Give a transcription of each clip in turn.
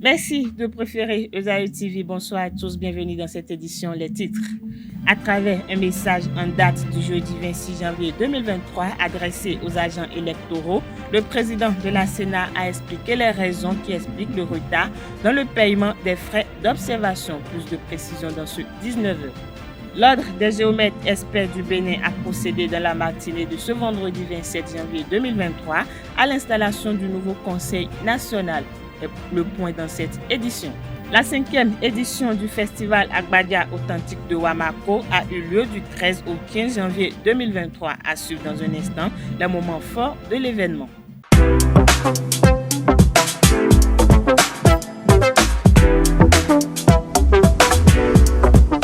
Merci de préférer Esaü TV. Bonsoir à tous, bienvenue dans cette édition. Les titres. À travers un message en date du jeudi 26 janvier 2023 adressé aux agents électoraux, le président de la Sénat a expliqué les raisons qui expliquent le retard dans le paiement des frais d'observation. Plus de précisions dans ce 19h. L'Ordre des géomètres experts du Bénin a procédé dans la matinée de ce vendredi 27 janvier 2023 à l'installation du nouveau Conseil national. Le point dans cette édition. La 5e édition du festival Agbadia authentique de Wamako a eu lieu du 13 au 15 janvier 2023. À suivre dans un instant les moments forts de l'événement.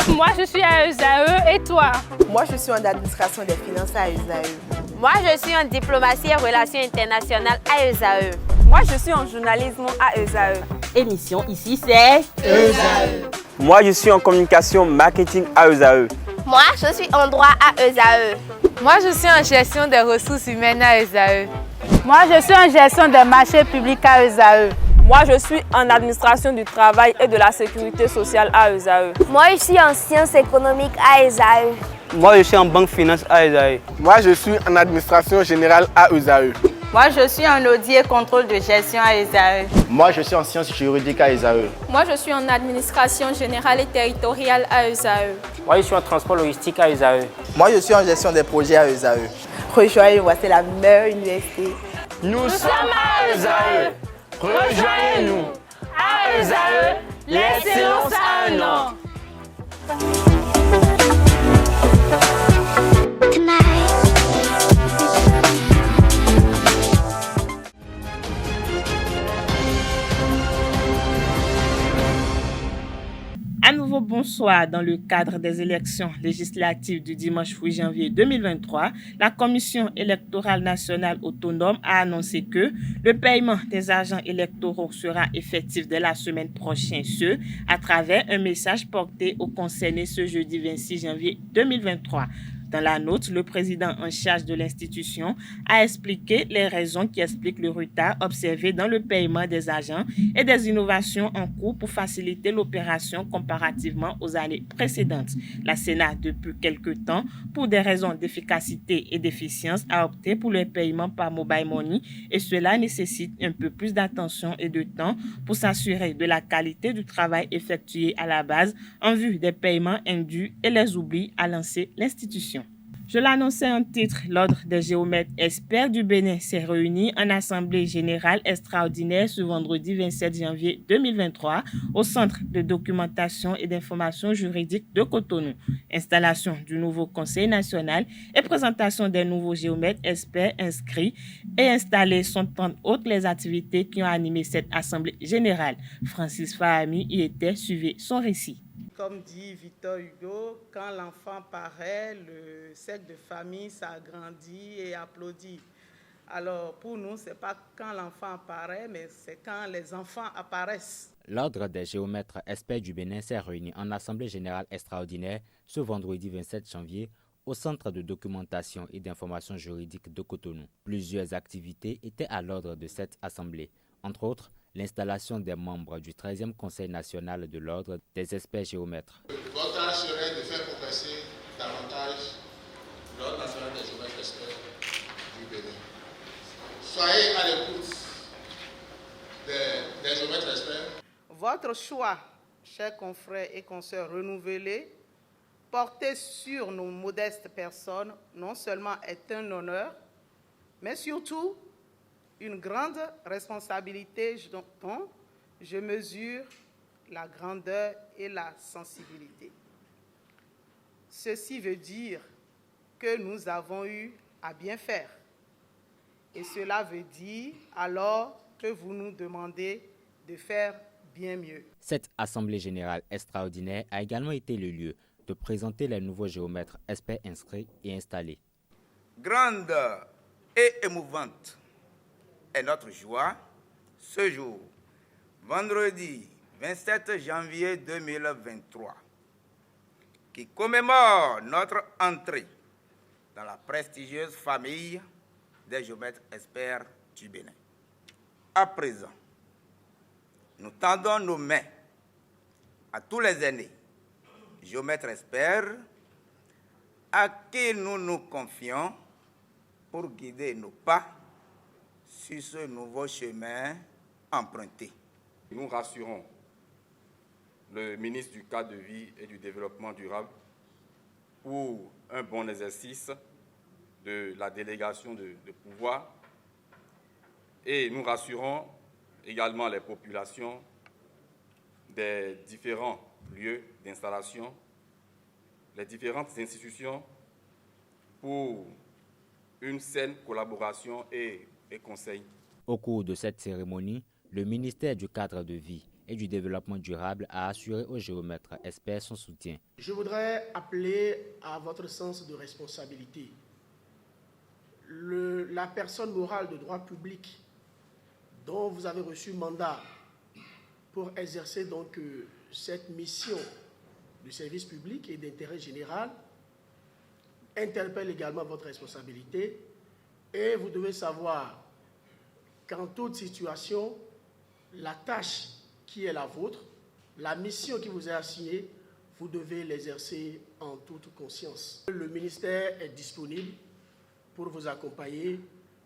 Moi, je suis à Esaü et toi? Moi, je suis en administration des finances à Esaü. Moi, je suis en diplomatie et relations internationales à Esaü. Moi, je suis en journalisme à Esaü. Émission ici, c'est Esaü. Moi, je suis en communication marketing à Esaü. Moi, je suis en droit à Esaü. Moi, je suis en gestion des ressources humaines à Esaü. Moi, je suis en gestion des marchés publics à Esaü. Moi, je suis en administration du travail et de la sécurité sociale à Esaü. Moi, je suis en sciences économiques à Esaü. Moi, je suis en banque finance à Esaü. Moi, je suis en administration générale à Esaü. Moi, je suis en audit et contrôle de gestion à Esaü. Moi, je suis en sciences juridiques à Esaü. Moi, je suis en administration générale et territoriale à Esaü. Moi, je suis en transport logistique à Esaü. Moi, je suis en gestion des projets à Esaü. Rejoignez-moi, c'est la meilleure université. Nous sommes à Esaü. Rejoignez-nous. À Esaü, l'excellence a un nom. À nouveau, bonsoir. Dans le cadre des élections législatives du dimanche 8 janvier 2023, la Commission électorale nationale autonome a annoncé que le paiement des agents électoraux sera effectif dès la semaine prochaine, ce à travers un message porté aux concernés ce jeudi 26 janvier 2023. Dans la note, le président en charge de l'institution a expliqué les raisons qui expliquent le retard observé dans le paiement des agents et des innovations en cours pour faciliter l'opération comparativement aux années précédentes. La Sénat, depuis quelque temps, pour des raisons d'efficacité et d'efficience, a opté pour le paiement par mobile money et cela nécessite un peu plus d'attention et de temps pour s'assurer de la qualité du travail effectué à la base en vue des paiements indus et les oublis, a lancé l'institution. Je l'annonçais en titre, l'Ordre des géomètres experts du Bénin s'est réuni en Assemblée générale extraordinaire ce vendredi 27 janvier 2023 au Centre de documentation et d'information juridique de Cotonou. Installation du nouveau Conseil national et présentation des nouveaux géomètres experts inscrits et installés sont entre autres les activités qui ont animé cette Assemblée générale. Francis Fahami y était, suivez son récit. Comme dit Victor Hugo, quand l'enfant paraît, le cercle de famille s'agrandit et applaudit. Alors pour nous, ce n'est pas quand l'enfant apparaît, mais c'est quand les enfants apparaissent. L'Ordre des géomètres experts du Bénin s'est réuni en Assemblée générale extraordinaire ce vendredi 27 janvier au Centre de documentation et d'information juridique de Cotonou. Plusieurs activités étaient à l'ordre de cette assemblée, entre autres l'installation des membres du 13e Conseil national de l'Ordre des experts géomètres. Votre tâche serait de faire progresser davantage l'Ordre national des géomètres experts du Bénin. Soyez à l'écoute des géomètres experts. Votre choix, chers confrères et consoeurs renouvelés, porté sur nos modestes personnes, non seulement est un honneur, mais surtout une grande responsabilité dont je mesure la grandeur et la sensibilité. Ceci veut dire que nous avons eu à bien faire. Et cela veut dire alors que vous nous demandez de faire bien mieux. Cette Assemblée générale extraordinaire a également été le lieu de présenter les nouveaux géomètres experts inscrits et installés. Grande et émouvante est notre joie ce jour, vendredi 27 janvier 2023, qui commémore notre entrée dans la prestigieuse famille des géomètres experts du Bénin. À présent, nous tendons nos mains à tous les aînés, géomètres experts, à qui nous nous confions pour guider nos pas sur ce nouveau chemin emprunté. Nous rassurons le ministre du Cadre de vie et du Développement durable pour un bon exercice de la délégation de pouvoir et nous rassurons également les populations des différents lieux d'installation, les différentes institutions pour une saine collaboration et conseil. Au cours de cette cérémonie, le ministère du Cadre de vie et du Développement durable a assuré aux géomètres experts son soutien. Je voudrais appeler à votre sens de responsabilité. La personne morale de droit public dont vous avez reçu mandat pour exercer donc cette mission de service public et d'intérêt général interpelle également votre responsabilité et vous devez savoir qu'en toute situation, la tâche qui est la vôtre, la mission qui vous est assignée, vous devez l'exercer en toute conscience. Le ministère est disponible pour vous accompagner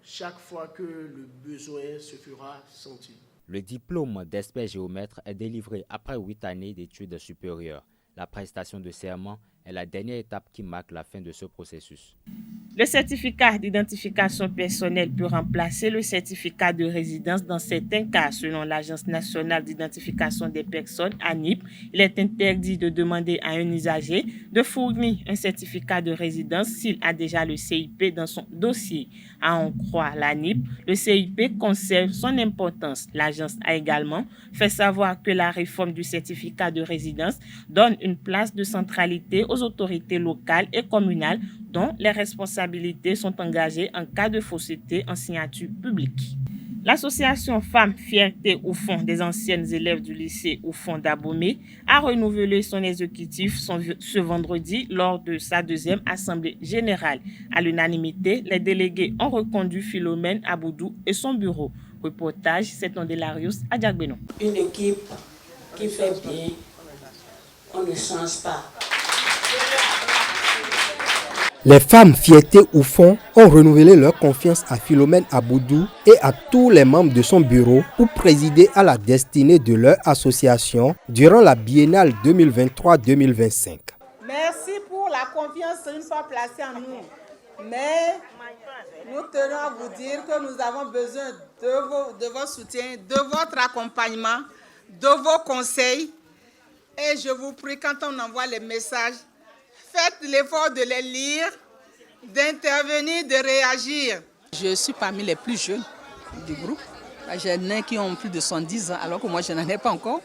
chaque fois que le besoin se fera sentir. Le diplôme d'expert géomètre est délivré après 8 années d'études supérieures. La prestation de serment est la dernière étape qui marque la fin de ce processus. Le certificat d'identification personnelle peut remplacer le certificat de résidence dans certains cas. Selon l'Agence nationale d'identification des personnes, ANIP, il est interdit de demander à un usager de fournir un certificat de résidence s'il a déjà le CIP dans son dossier. À en croire l'ANIP, le CIP conserve son importance. L'agence a également fait savoir que la réforme du certificat de résidence donne une place de centralité aux autorités locales et communales dont les responsabilités sont engagées en cas de fausseté en signature publique. L'association Femmes Fierté au Fond des anciennes élèves du lycée au Fond d'Abomey a renouvelé son exécutif ce vendredi lors de sa deuxième assemblée générale. À l'unanimité, les délégués ont reconduit Philomène Aboudou et son bureau. Reportage, c'est Ondelarius Adjagbenon. Une équipe qui fait bien, on ne change pas. Les femmes Fierté au Fond ont renouvelé leur confiance à Philomène Aboudou et à tous les membres de son bureau pour présider à la destinée de leur association durant la biennale 2023-2025. Merci pour la confiance une fois placée en nous. Mais nous tenons à vous dire que nous avons besoin de vos soutiens, de votre accompagnement, de vos conseils. Et je vous prie, quand on envoie les messages, faites l'effort de les lire, d'intervenir, de réagir. Je suis parmi les plus jeunes du groupe. J'en ai qui ont plus de 110 ans, alors que moi, je n'en ai pas encore.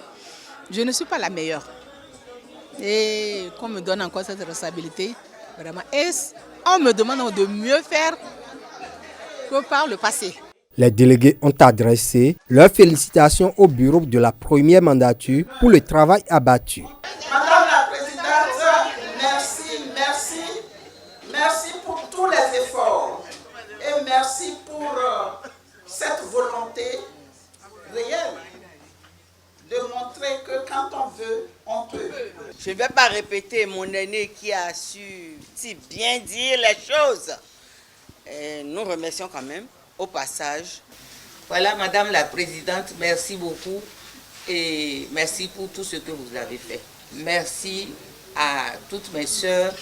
Je ne suis pas la meilleure. Et qu'on me donne encore cette responsabilité, vraiment. Et on me demande de mieux faire que par le passé. Les délégués ont adressé leurs félicitations au bureau de la première mandature pour le travail abattu. Madame la Présidente, merci pour tous les efforts et merci pour cette volonté réelle de montrer que quand on veut, on peut. Je ne vais pas répéter mon aîné qui a su si bien dire les choses. Et nous remercions quand même au passage. Voilà, Madame la Présidente, merci beaucoup et merci pour tout ce que vous avez fait. Merci à toutes mes sœurs,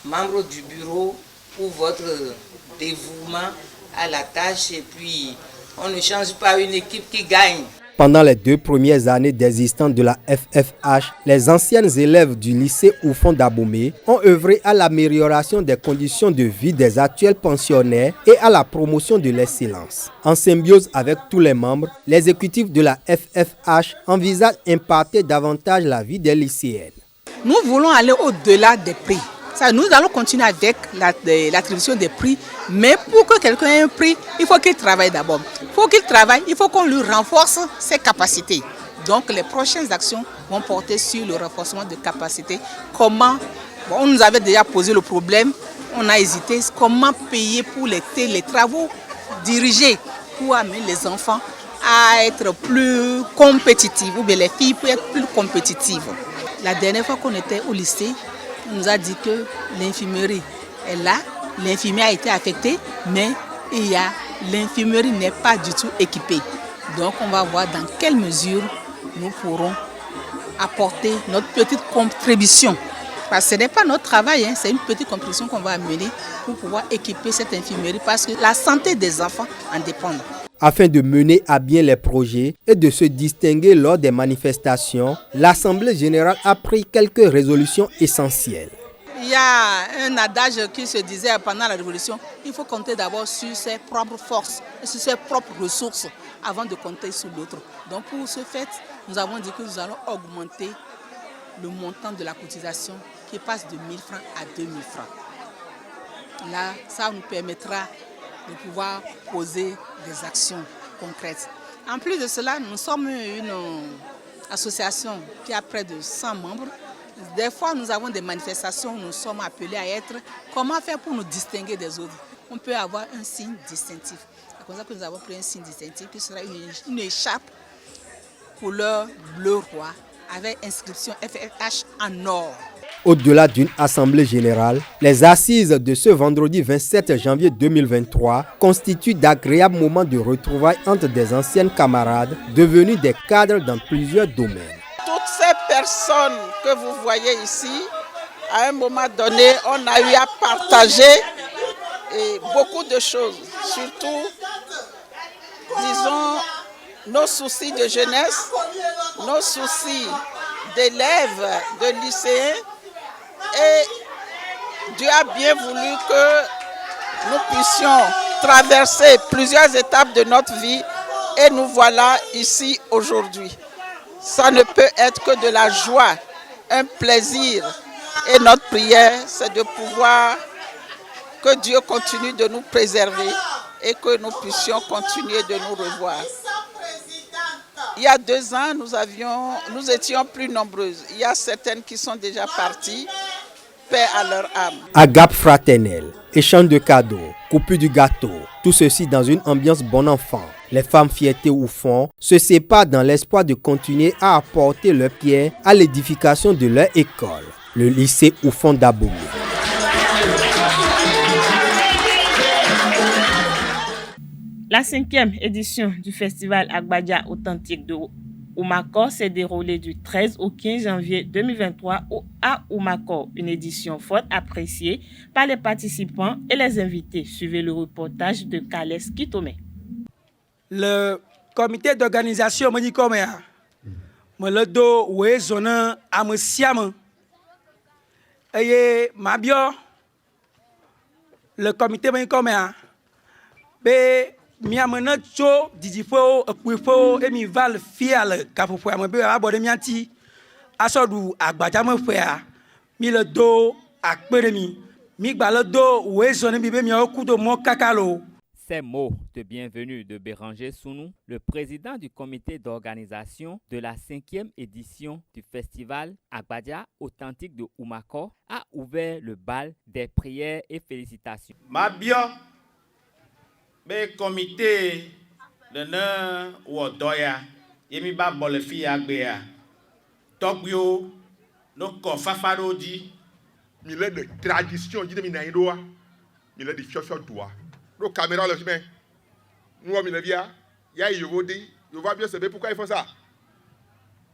membres du bureau, pour votre dévouement à la tâche. Et puis, on ne change pas une équipe qui gagne. Pendant les 2 premières années d'existence de la FFH, les anciennes élèves du lycée au Fond d'Abomey ont œuvré à l'amélioration des conditions de vie des actuels pensionnaires et à la promotion de l'excellence. En symbiose avec tous les membres, l'exécutif de la FFH envisage d'imparter davantage la vie des lycéennes. Nous voulons aller au-delà des prix. Nous allons continuer avec l'attribution des prix, mais pour que quelqu'un ait un prix, il faut qu'il travaille d'abord. Pour qu'il travaille, il faut qu'on lui renforce ses capacités. Donc les prochaines actions vont porter sur le renforcement de capacités. Comment, on nous avait déjà posé le problème, on a hésité, comment payer pour les travaux dirigés pour amener les enfants à être plus compétitives, ou bien les filles peuvent être plus compétitives. La dernière fois qu'on était au lycée, on nous a dit que l'infirmerie est là, l'infirmière a été affectée, mais l'infirmerie n'est pas du tout équipée. Donc on va voir dans quelle mesure nous pourrons apporter notre petite contribution. Parce que ce n'est pas notre travail, c'est une petite contribution qu'on va amener pour pouvoir équiper cette infirmerie parce que la santé des enfants en dépend. Afin de mener à bien les projets et de se distinguer lors des manifestations, l'Assemblée générale a pris quelques résolutions essentielles. Il y a un adage qui se disait pendant la Révolution, il faut compter d'abord sur ses propres forces et sur ses propres ressources avant de compter sur l'autre. Donc pour ce fait, nous avons dit que nous allons augmenter le montant de la cotisation qui passe de 1 000 francs à 2 000 francs. Là, ça nous permettra de pouvoir poser des actions concrètes. En plus de cela, nous sommes une association qui a près de 100 membres. Des fois, nous avons des manifestations où nous sommes appelés à être. Comment faire pour nous distinguer des autres? On peut avoir un signe distinctif. C'est comme ça que nous avons pris un signe distinctif qui sera une écharpe couleur bleu roi avec inscription FFH en or. Au-delà d'une assemblée générale, les assises de ce vendredi 27 janvier 2023 constituent d'agréables moments de retrouvailles entre des anciennes camarades devenus des cadres dans plusieurs domaines. Toutes ces personnes que vous voyez ici, à un moment donné, on a eu à partager beaucoup de choses, surtout, disons, nos soucis de jeunesse, nos soucis d'élèves, de lycéens. Et Dieu a bien voulu que nous puissions traverser plusieurs étapes de notre vie et nous voilà ici aujourd'hui. Ça ne peut être que de la joie, un plaisir. Et notre prière, c'est de pouvoir que Dieu continue de nous préserver et que nous puissions continuer de nous revoir. Il y a 2 ans, nous étions plus nombreuses. Il y a certaines qui sont déjà parties. Paix à leur âme. Agape fraternelle, échange de cadeaux, coupure du gâteau, tout ceci dans une ambiance bon enfant. Les femmes Fierté Oufond se séparent dans l'espoir de continuer à apporter leur pierre à l'édification de leur école, le lycée Oufond d'Abomey. La 5e édition du festival Agbadia authentique de Oumakor s'est déroulée du 13 au 15 janvier 2023 à Oumakor, une édition fort appréciée par les participants et les invités. Suivez le reportage de Kales Kitome. Le comité d'organisation me dit comme ça. Me le do ouais zone amesiam. Et ma bio le comité me dit comme ça. Be mi amena cho didifo ekpefo emi val fial kapofo ambe abode mianti asodu Agbadia me fea mi le do akpere mi gba le do we zone bi be mi okudo mo kakalo. Ces mots de bienvenue de Béranger Sounou, le président du comité d'organisation de la 5e édition du festival Agbadia authentique de Oumakor, a ouvert le bal des prières et félicitations. Mabio be comité de na wodoya yemi ba bole fi agbea tokyo no ko fafaro di mi le de tradition di mi na idoa mi le di fiofio doa no caméra le filmer nous mi le via ya yovo di yovo bien savoir pourquoi ils font ça.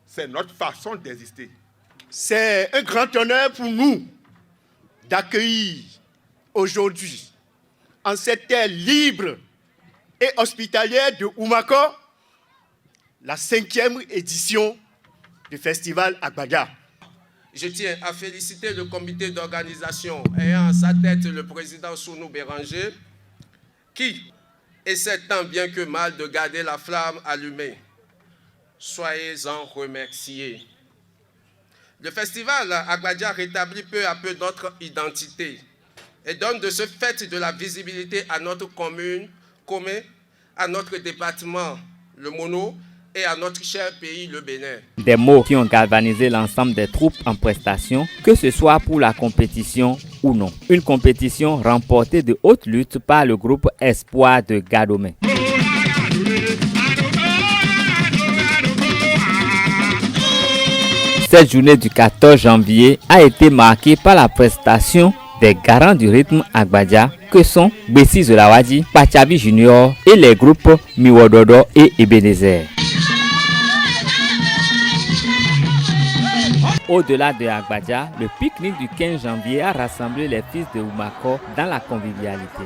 C'est notre façon d'exister. C'est un grand honneur pour nous d'accueillir aujourd'hui en cette terre libre et hospitalière de Oumakor, la 5e édition du festival Agbadia. Je tiens à féliciter le comité d'organisation ayant à sa tête le président Sounou Béranger, qui essaie tant bien que mal de garder la flamme allumée. Soyez-en remerciés. Le festival Agbadia rétablit peu à peu notre identité et donne de ce fait de la visibilité à notre commune, à notre département, le Mono, et à notre cher pays, le Bénin. Des mots qui ont galvanisé l'ensemble des troupes en prestation, que ce soit pour la compétition ou non. Une compétition remportée de haute lutte par le groupe Espoir de Gadomé. Cette journée du 14 janvier a été marquée par la prestation des garants du rythme Agbaja que sont Bessi Zolawadi, Pachavi Junior et les groupes Miwododo et Ebenezer. Au-delà de Agbaja, le pique-nique du 15 janvier a rassemblé les fils de Oumako dans la convivialité.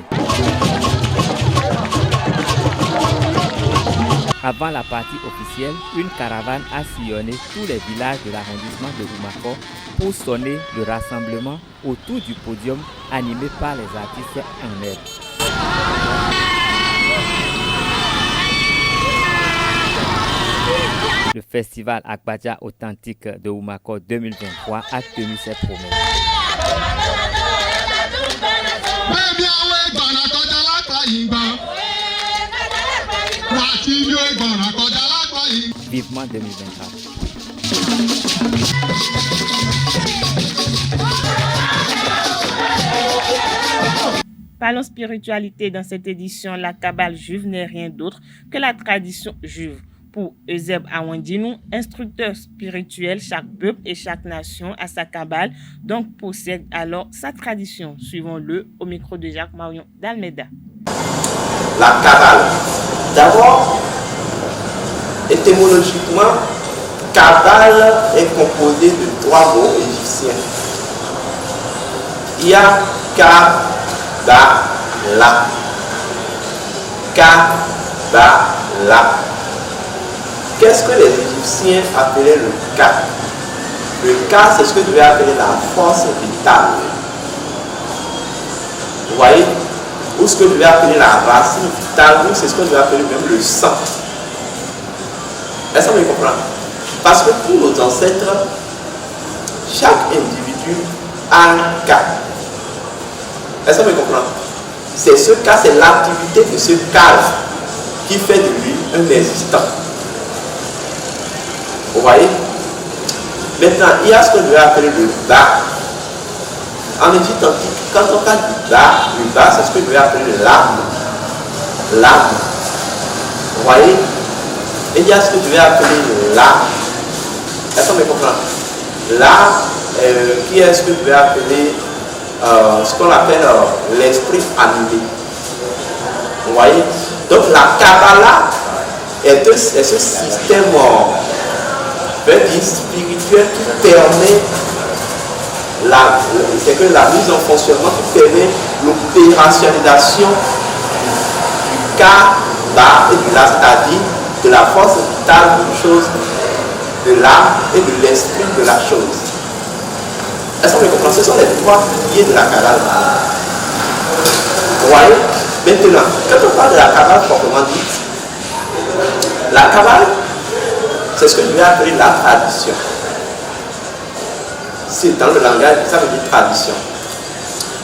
Avant la partie officielle, une caravane a sillonné tous les villages de l'arrondissement de Oumako pour sonner le rassemblement autour du podium animé par les artistes en herbe. Le festival Agbaja authentique de Oumako 2023 a tenu ses promesses. Vivement 2024. Parlons spiritualité dans cette édition. La Kabbale juive n'est rien d'autre que la tradition juive. Pour Euseb Awandinou, instructeur spirituel, chaque peuple et chaque nation a sa Kabbale, donc possède alors sa tradition. Suivons-le au micro de Jacques Marion d'Almeida. La Kabbale, d'abord, étymologiquement, Kabbale est composé de 3 mots égyptiens. Il y a Ka-ba-la. Ka-ba-la. Qu'est-ce que les Égyptiens appelaient le Ka? Le Ka, c'est ce que devait appeler la force vitale. Vous voyez? Ou ce que devait appeler la racine vitale, ou c'est ce que devait appeler même le sang. Est-ce que vous comprenez? Parce que pour nos ancêtres, chaque individu a un Ka. Est-ce que vous comprenez? C'est ce Ka, c'est l'activité de ce cave qui fait de lui un existant. Vous voyez? Maintenant, il y a ce qu'on devait appeler le Ba. En Égypte antique, quand on parle du Ba, le Ba, c'est ce que je devais appeler l'âme. L'âme. Vous voyez? Et il y a ce que je devais appeler l'âme. Est-ce qu'on me comprend? L'âme, qui est ce que je devais appeler ce qu'on appelle l'esprit animé. Vous voyez? Donc la Kabbalah est ce système spirituel qui permet c'est que la mise en fonctionnement qui permet l'opérationnalisation du Ka-Ba et du La, c'est-à-dire de la force vitale d'une chose, de l'âme et de l'esprit de la chose. Est-ce que vous comprenez? Ce sont les 3 piliers de la Kabbale. Vous voyez? Maintenant, quand on parle de la Kabbale proprement dite, la Kabbale, c'est ce que je vais appeler la tradition. C'est dans le langage, ça veut dire tradition.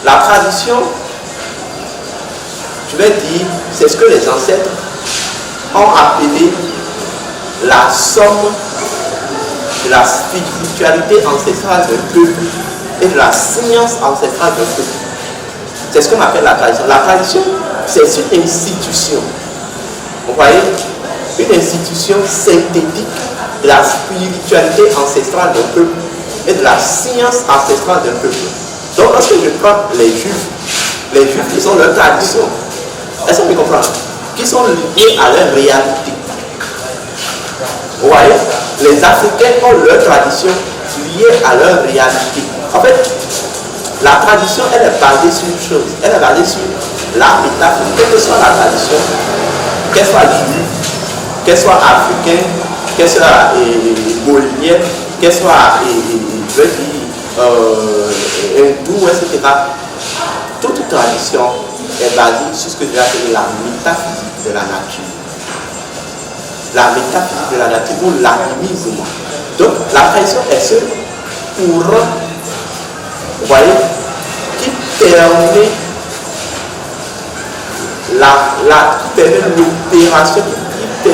La tradition, je vais dire, c'est ce que les ancêtres ont appelé la somme de la spiritualité ancestrale d'un peuple et de la science ancestrale d'un peuple. C'est ce qu'on appelle la tradition. La tradition, c'est une institution. Vous voyez? Une institution synthétique de la spiritualité ancestrale d'un peuple et de la science ancestrale d'un peuple. Donc lorsque je prends les juifs qui sont leur tradition, est-ce que vous comprenez? Qui sont liés à leur réalité. Vous voyez? Les Africains ont leur tradition liée à leur réalité. En fait, la tradition, elle est basée sur une chose. Elle est basée sur la métaphysique. Quelle que soit la tradition, qu'elle soit juive, qu'elle soit africaine, qu'elle soit bolivarienne, qu'elle soit hindoue, etc. Toute tradition est basée sur ce que je vais appeler la métaphysique de la nature. La métaphysique de la nature ou l'animisme. Donc la tradition est ce courant, vous voyez, qui permet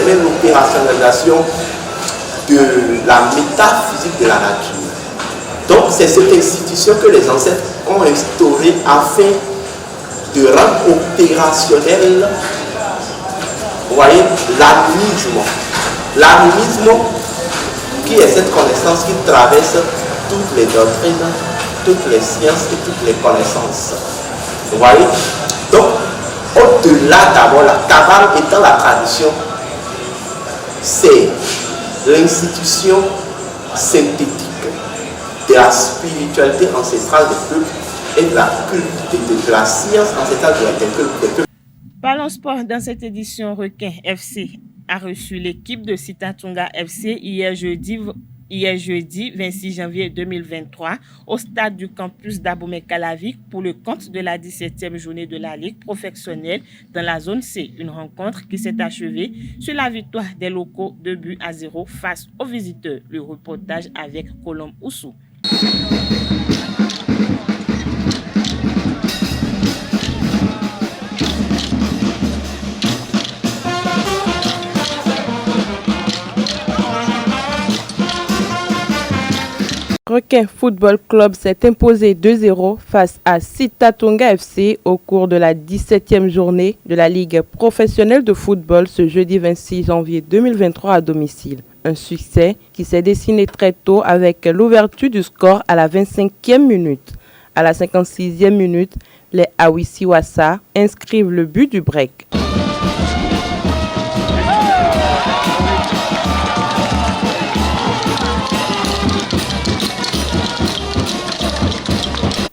l'opérationnalisation de la métaphysique de la nature. Donc c'est cette institution que les ancêtres ont instaurée afin de rendre opérationnel, vous voyez, l'animisme. L'animisme, qui est cette connaissance qui traverse toutes les doctrines, toutes les sciences et toutes les connaissances. Vous voyez? Donc, au-delà d'abord, la Kabbale étant la tradition, c'est l'institution synthétique de la spiritualité ancestrale des peuples et de la science ancestrale des peuples. Parlons sport. Dans cette édition, Requin FC a reçu l'équipe de Sitatunga FC hier jeudi 26 janvier 2023 au stade du campus d'Abomey-Calavic pour le compte de la 17e journée de la Ligue professionnelle dans la zone C. Une rencontre qui s'est achevée sur la victoire des locaux 2-0 face aux visiteurs. Le reportage avec Colombe Oussou. Requin Football Club s'est imposé 2-0 face à Sitatunga FC au cours de la 17e journée de la Ligue professionnelle de football ce jeudi 26 janvier 2023 à domicile. Un succès qui s'est dessiné très tôt avec l'ouverture du score à la 25e minute. À la 56e minute, les Awisiwasa inscrivent le but du break.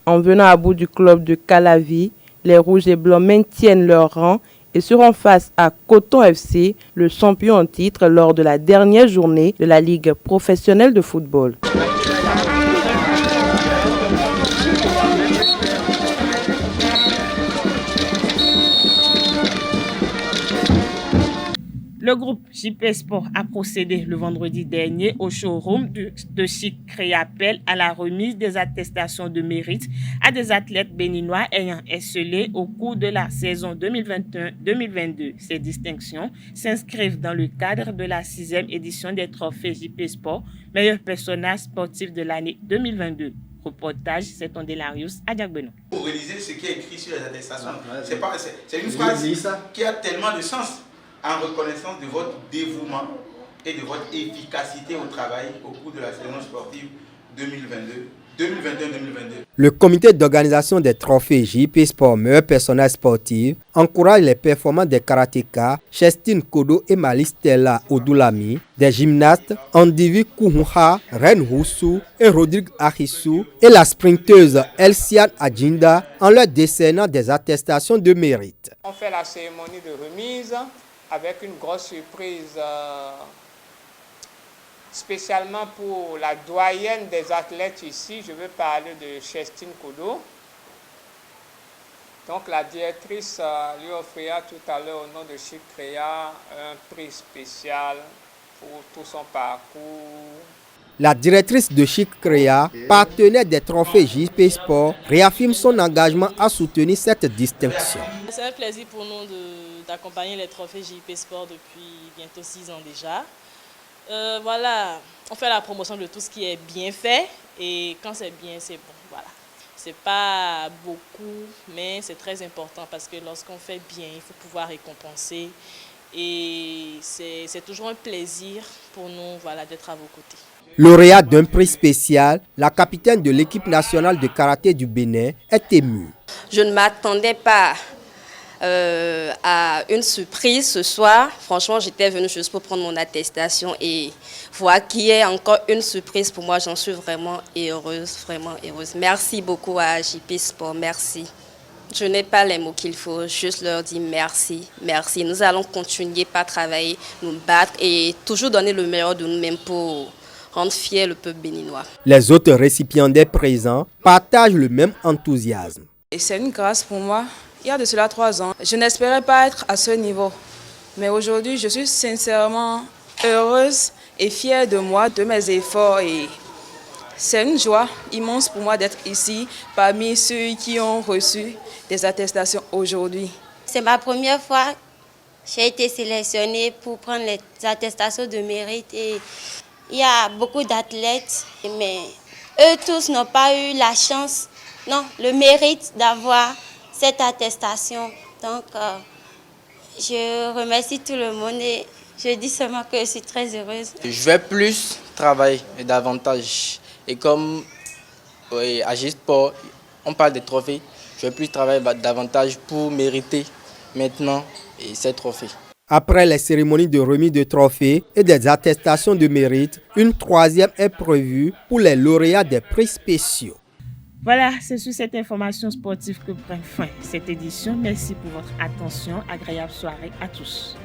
En venant à bout du club de Calavi, les Rouges et Blancs maintiennent leur rang et seront face à Coton FC, le champion en titre lors de la dernière journée de la Ligue professionnelle de football. Le groupe JP Sport a procédé le vendredi dernier au showroom de Chic Créapel à la remise des attestations de mérite à des athlètes béninois ayant excellé au cours de la saison 2021-2022. Ces distinctions s'inscrivent dans le cadre de la 6e édition des trophées JP Sport, meilleur personnage sportif de l'année 2022. Reportage, c'est ton Delarius Adjagbeno. Pour réaliser ce qui est écrit sur les attestations, c'est une phrase qui a tellement de sens. En reconnaissance de votre dévouement et de votre efficacité au travail au cours de la saison sportive 2021-2022. Le comité d'organisation des trophées JP Sport meilleur personnage sportif encourage les performances des karatékas Chestine Kodo et Malistella Odulami, des gymnastes Andivi Kouhouha, Ren Houssou et Rodrigue Achissou et la sprinteuse Elsiane Adjinda en leur décernant des attestations de mérite. On fait la cérémonie de remise avec une grosse surprise spécialement pour la doyenne des athlètes ici. Je veux parler de Chestine Kodo. Donc la directrice lui offrira tout à l'heure au nom de Chic Créa un prix spécial pour tout son parcours. La directrice de Chic Créa, partenaire des trophées JP Sport, réaffirme son engagement à soutenir cette distinction. C'est un plaisir pour nous d'accompagner les trophées JP Sport depuis bientôt 6 ans déjà. Voilà, on fait la promotion de tout ce qui est bien fait et quand c'est bien, c'est bon. Voilà. C'est pas beaucoup, mais c'est très important parce que lorsqu'on fait bien, il faut pouvoir récompenser et c'est toujours un plaisir pour nous, voilà, d'être à vos côtés. Lauréat d'un prix spécial, la capitaine de l'équipe nationale de karaté du Bénin est émue. Je ne m'attendais pas à une surprise ce soir. Franchement, j'étais venue juste pour prendre mon attestation et voir qu'il y ait encore une surprise pour moi. J'en suis vraiment heureuse, vraiment heureuse. Merci beaucoup à JP Sport, merci. Je n'ai pas les mots qu'il faut, juste leur dire merci, merci. Nous allons continuer par travailler, nous battre et toujours donner le meilleur de nous-mêmes pour rendre fier le peuple béninois. Les autres récipiendaires présents partagent le même enthousiasme. C'est une grâce pour moi. Il y a de cela 3 ans, je n'espérais pas être à ce niveau. Mais aujourd'hui, je suis sincèrement heureuse et fière de moi, de mes efforts. Et c'est une joie immense pour moi d'être ici, parmi ceux qui ont reçu des attestations aujourd'hui. C'est ma première fois que j'ai été sélectionnée pour prendre les attestations de mérite. Et il y a beaucoup d'athlètes, mais eux tous n'ont pas eu la chance, non, le mérite d'avoir cette attestation. Donc, je remercie tout le monde et je dis seulement que je suis très heureuse. Je vais plus travailler davantage. Et comme à G-Sport, on parle des trophées, je vais plus travailler davantage pour mériter maintenant ces trophées. Après les cérémonies de remise de trophées et des attestations de mérite, une troisième est prévue pour les lauréats des prix spéciaux. Voilà, c'est sur cette information sportive que prend fin cette édition. Merci pour votre attention. Agréable soirée à tous.